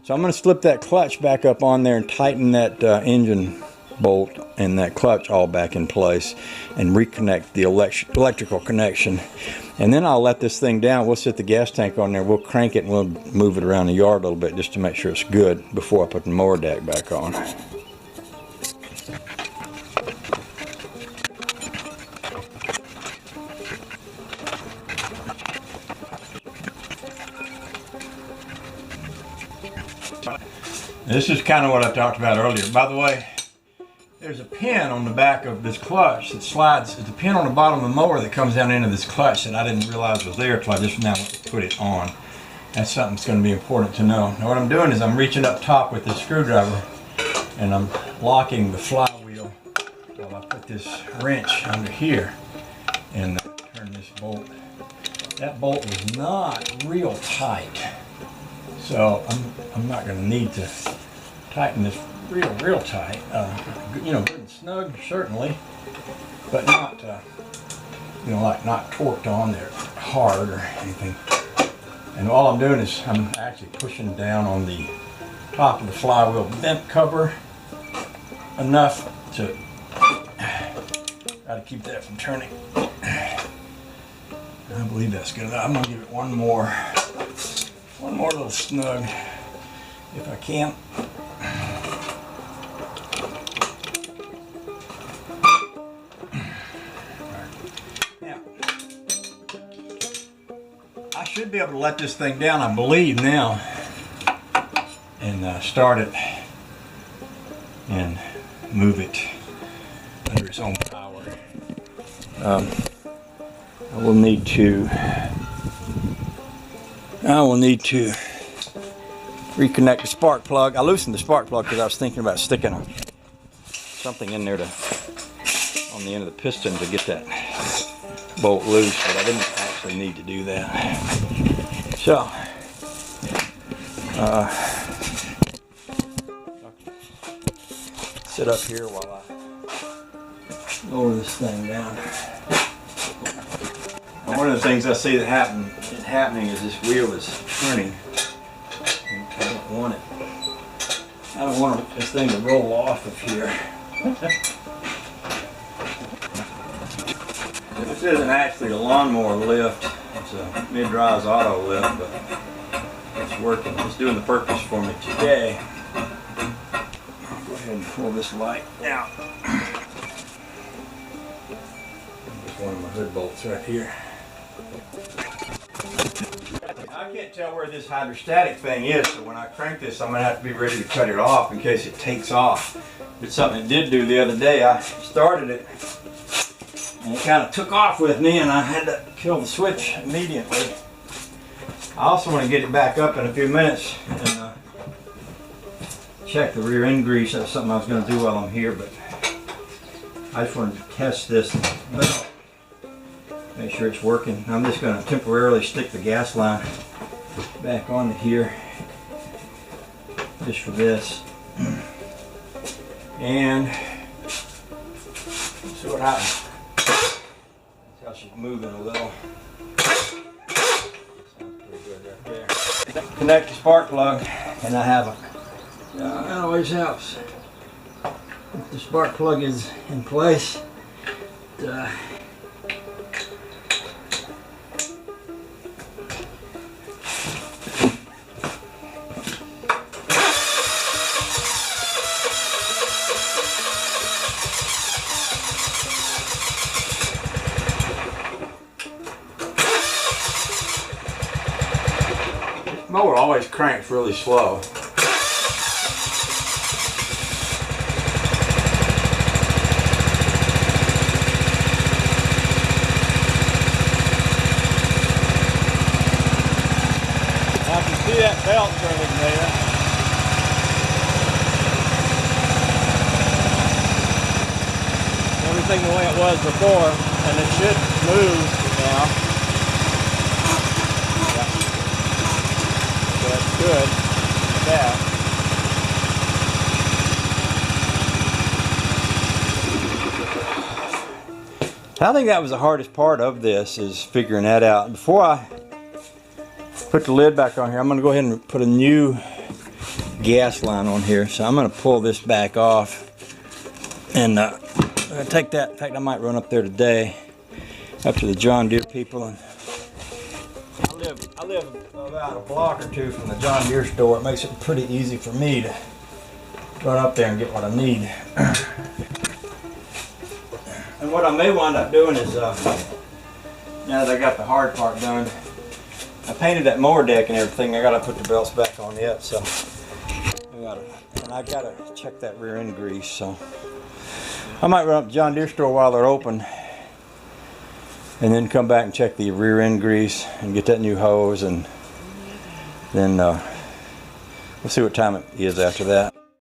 So I'm going to slip that clutch back up on there and tighten that engine bolt and that clutch all back in place and reconnect the electrical connection. And then I'll let this thing down. We'll set the gas tank on there. We'll crank it and we'll move it around the yard a little bit just to make sure it's good before I put the mower deck back on. This is kind of what I talked about earlier. By the way, there's a pin on the back of this clutch that slides. There's a pin on the bottom of the mower that comes down into this clutch that I didn't realize was there until I just now put it on. That's something that's going to be important to know. Now what I'm doing is I'm reaching up top with this screwdriver and I'm locking the flywheel while I put this wrench under here and turn this bolt. That bolt was not real tight, so I'm not going to need to tighten this real tight. You know, good and snug certainly, but not you know, like not torqued on there hard or anything. And all I'm doing is I'm actually pushing down on the top of the flywheel vent cover enough to try to keep that from turning. I believe that's good. I'm gonna give it one more little snug if I can. Now, I should be able to let this thing down, I believe now, and start it and move it under its own power. I will need to reconnect the spark plug. I loosened the spark plug because I was thinking about sticking something in there on the end of the piston to get that bolt loose, but I didn't actually need to do that. So, sit up here while I lower this thing down. Now, one of the things I see that happening is this wheel is turning. And I don't want this thing to roll off of here. This isn't actually a lawnmower lift. It's a mid-rise auto lift, but it's working. It's doing the purpose for me today. I'll go ahead and pull this light out. There's one of my hood bolts right here. I can't tell where this hydrostatic thing is, so when I crank this, I'm going to have to be ready to cut it off in case it takes off. It's something it did do the other day. I started it, and it kind of took off with me, and I had to kill the switch immediately. I also want to get it back up in a few minutes and check the rear end grease. That's something I was going to do while I'm here, but I just wanted to test this belt. Make sure it's working. I'm just going to temporarily stick the gas line back on here just for this, and see what happens. That's how she's moving a little. Sounds pretty good right there. Connect the spark plug, and I have that always helps. If the spark plug is in place, mower always cranks really slow. I can see that belt turning there. Everything the way it was before, and it should move now. Good. Yeah. I think that was the hardest part of this, is figuring that out. Before I put the lid back on here, I'm going to go ahead and put a new gas line on here, so I'm going to pull this back off and take that. In fact, I might run up there today, up to the John Deere people. And I live about a block or two from the John Deere store. It makes it pretty easy for me to run up there and get what I need. And what I may wind up doing is, now that I got the hard part done, I painted that mower deck and everything. I got to put the belts back on yet, so I got to check that rear end grease. So I might run up to John Deere store while they're open, and then come back and check the rear end grease and get that new hose, and then we'll see what time it is after that.